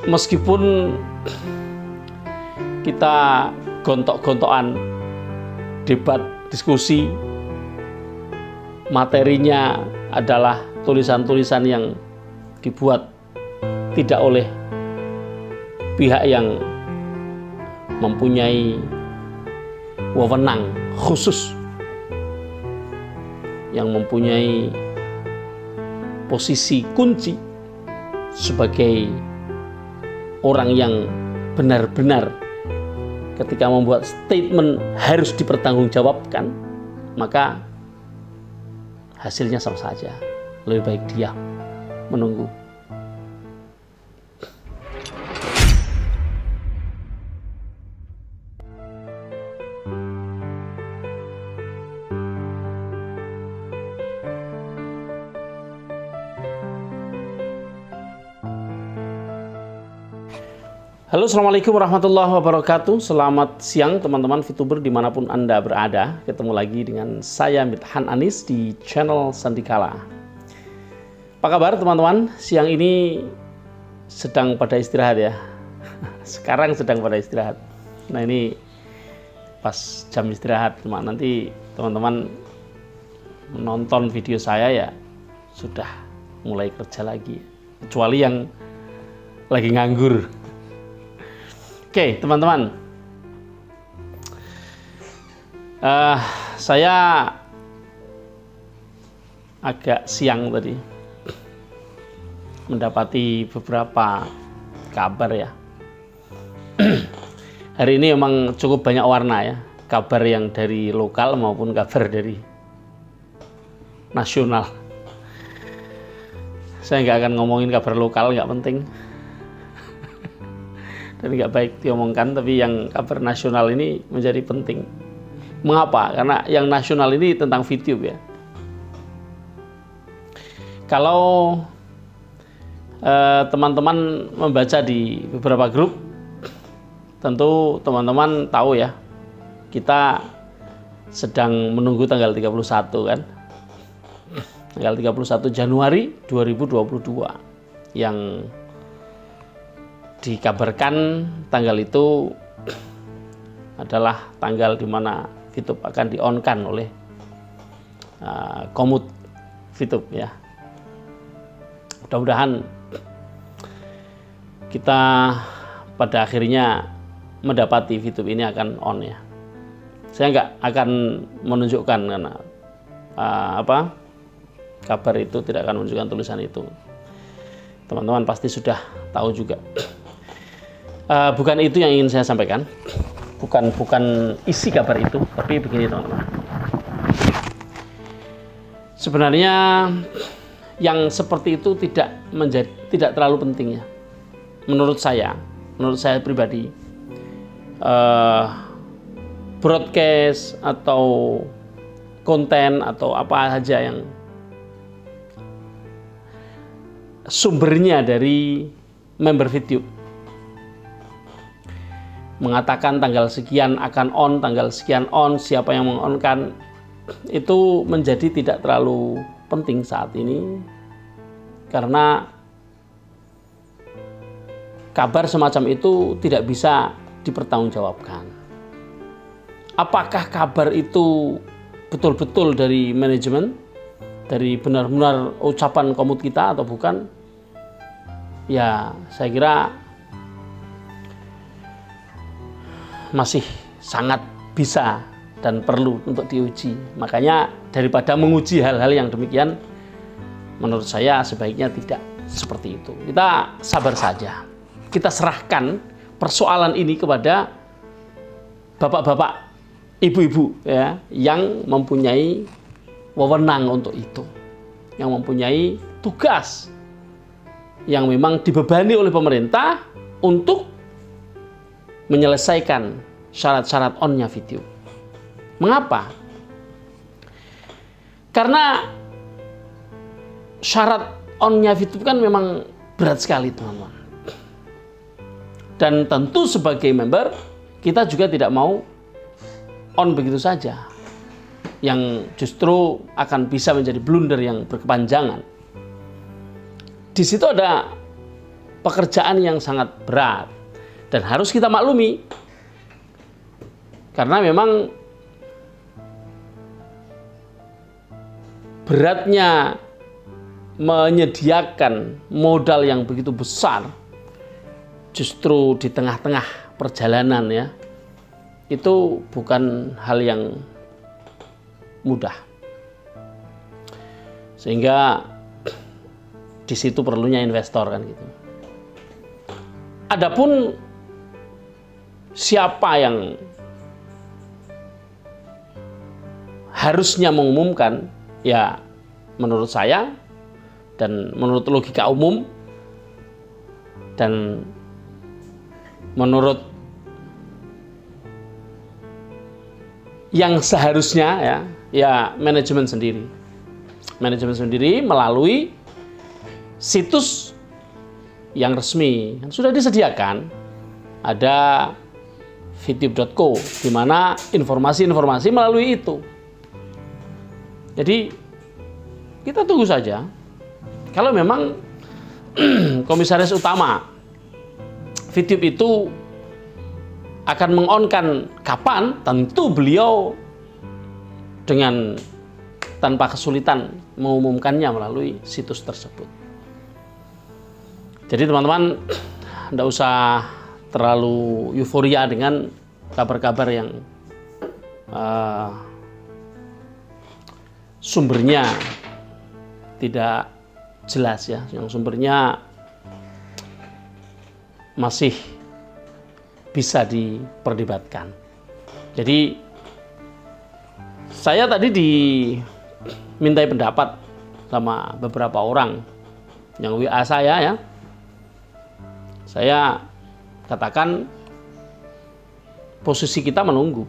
meskipun kita gontok-gontokan debat, diskusi, materinya adalah tulisan-tulisan yang dibuat tidak oleh pihak yang mempunyai wewenang khusus, yang mempunyai posisi kunci sebagai orang yang benar-benar ketika membuat statement harus dipertanggungjawabkan, maka hasilnya sama saja. Lebih baik diam, menunggu. Halo, assalamualaikum warahmatullahi wabarakatuh. Selamat siang teman-teman VTuber dimanapun Anda berada. Ketemu lagi dengan saya Midhan Anis di channel Sandikala. Apa kabar teman-teman? Siang ini sedang pada istirahat ya. Sekarang sedang pada istirahat. Nah, ini pas jam istirahat. Cuma nanti teman-teman menonton video saya ya sudah mulai kerja lagi. Kecuali yang lagi nganggur. Oke, teman-teman, saya agak siang tadi mendapati beberapa kabar ya. Hari ini memang cukup banyak warna ya, kabar yang dari lokal maupun kabar dari nasional. Saya nggak akan ngomongin kabar lokal, nggak penting. Dan nggak baik diomongkan, tapi yang kabar nasional ini menjadi penting. Mengapa? Karena yang nasional ini tentang VTube ya. Kalau teman-teman membaca di beberapa grup, tentu teman-teman tahu ya, kita sedang menunggu tanggal 31 kan. Tanggal 31 Januari 2022 yang dikabarkan tanggal itu adalah tanggal di mana VTube akan di-on-kan oleh komut VTube ya. Mudah-mudahan kita pada akhirnya mendapati VTube ini akan on ya. Saya nggak akan menunjukkan karena kabar itu tidak akan menunjukkan tulisan itu. Teman-teman pasti sudah tahu juga. Bukan itu yang ingin saya sampaikan, bukan isi kabar itu, tapi begini teman-teman. Sebenarnya yang seperti itu tidak terlalu penting ya. Menurut saya pribadi, broadcast atau konten atau apa saja yang sumbernya dari member VTube mengatakan tanggal sekian akan on, tanggal sekian on, siapa yang meng-on-kan, itu menjadi tidak terlalu penting saat ini karena kabar semacam itu tidak bisa dipertanggungjawabkan. Apakah kabar itu betul-betul dari manajemen, dari benar-benar ucapan komut kita atau bukan? Ya, saya kira masih sangat bisa dan perlu untuk diuji. Makanya daripada menguji hal-hal yang demikian, menurut saya sebaiknya tidak seperti itu. Kita sabar saja. Kita serahkan persoalan ini kepada bapak-bapak, ibu-ibu ya, yang mempunyai wewenang untuk itu, yang mempunyai tugas yang memang dibebani oleh pemerintah untuk menyelesaikan syarat-syarat on-nya VTube. Mengapa? Karena syarat on-nya VTube kan memang berat sekali teman-teman. Dan tentu sebagai member kita juga tidak mau on begitu saja, yang justru akan bisa menjadi blunder yang berkepanjangan. Di situ ada pekerjaan yang sangat berat dan harus kita maklumi, karena memang beratnya menyediakan modal yang begitu besar justru di tengah-tengah perjalanan ya, itu bukan hal yang mudah. Sehingga di situ perlunya investor kan gitu. Adapun siapa yang harusnya mengumumkan, ya menurut saya dan menurut logika umum dan menurut yang seharusnya ya manajemen sendiri. Manajemen sendiri melalui situs yang resmi sudah disediakan, ada fitube.co, di mana informasi-informasi melalui itu. Jadi kita tunggu saja. Kalau memang komisaris utama Fitube itu akan mengonkan kapan, tentu beliau dengan tanpa kesulitan mengumumkannya melalui situs tersebut. Jadi teman-teman, tidak usah terlalu euforia dengan kabar-kabar yang sumbernya tidak jelas ya, yang sumbernya masih bisa diperdebatkan. Jadi saya tadi dimintai pendapat sama beberapa orang yang WA saya ya. Saya katakan posisi kita menunggu.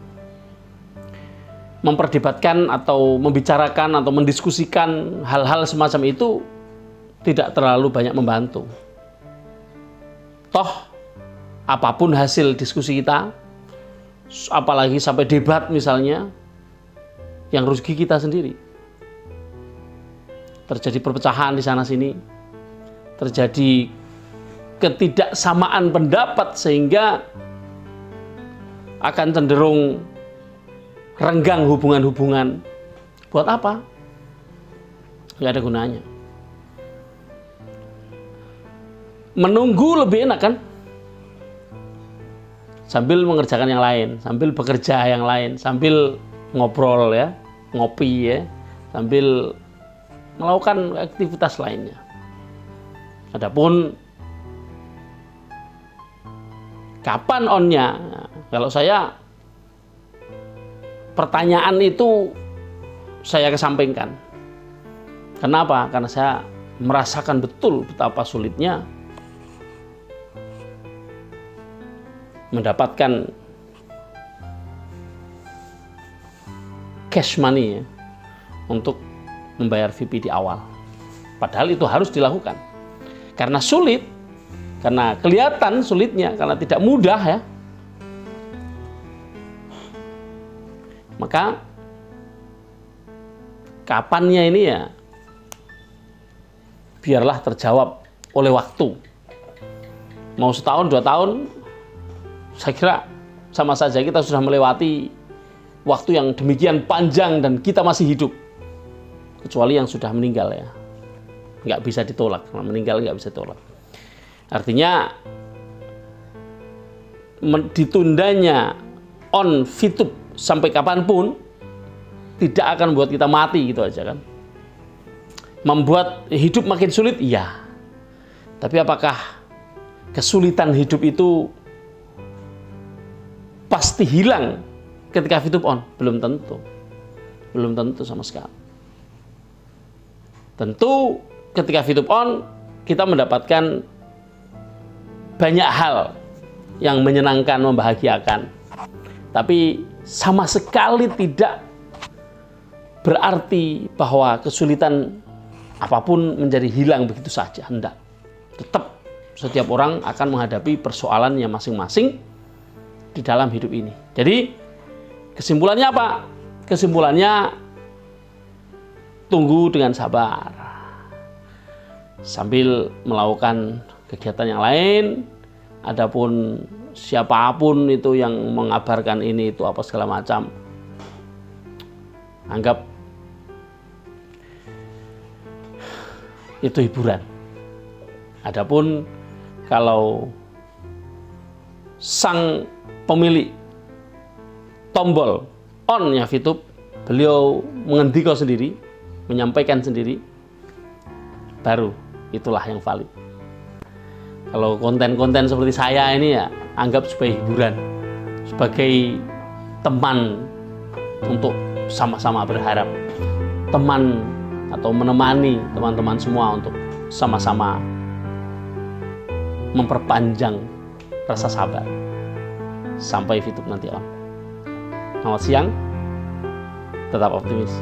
Memperdebatkan atau membicarakan atau mendiskusikan hal-hal semacam itu tidak terlalu banyak membantu. Toh apapun hasil diskusi kita, apalagi sampai debat misalnya, yang rugi kita sendiri. Terjadi perpecahan di sana sini, terjadi ketidaksamaan pendapat sehingga akan cenderung renggang hubungan-hubungan. Buat apa? Nggak ada gunanya. Menunggu lebih enak kan? Sambil mengerjakan yang lain, sambil bekerja yang lain, sambil ngobrol ya, ngopi ya, sambil melakukan aktivitas lainnya. Adapun kapan onnya? Kalau saya, pertanyaan itu saya kesampingkan. Kenapa? Karena saya merasakan betul betapa sulitnya mendapatkan cash money ya, untuk membayar VP di awal. Padahal itu harus dilakukan. Karena sulit, karena kelihatan sulitnya, karena tidak mudah ya. Maka kapannya ini ya biarlah terjawab oleh waktu. Mau setahun, 2 tahun, saya kira sama saja kita sudah melewati waktu yang demikian panjang dan kita masih hidup. Kecuali yang sudah meninggal ya. Nggak bisa ditolak, meninggal nggak bisa ditolak. Artinya ditundanya on Fitube sampai kapanpun tidak akan membuat kita mati gitu aja kan. Membuat hidup makin sulit, iya. Tapi apakah kesulitan hidup itu pasti hilang ketika Fitube on? Belum tentu. Belum tentu sama sekali. Tentu ketika Fitube on kita mendapatkan banyak hal yang menyenangkan, membahagiakan. Tapi sama sekali tidak berarti bahwa kesulitan apapun menjadi hilang begitu saja. Hendak. Tetap setiap orang akan menghadapi persoalannya masing-masing di dalam hidup ini. Jadi kesimpulannya apa? Kesimpulannya tunggu dengan sabar sambil melakukan kegiatan yang lain. Adapun siapapun itu yang mengabarkan ini itu apa segala macam, anggap itu hiburan. Adapun kalau sang pemilik tombol on-nya VTube, beliau mengendika sendiri, menyampaikan sendiri, baru itulah yang valid. Kalau konten-konten seperti saya ini ya anggap sebagai hiburan, sebagai teman untuk sama-sama berharap, teman atau menemani teman-teman semua untuk sama-sama memperpanjang rasa sabar sampai VTube nanti on. Selamat siang, tetap optimis.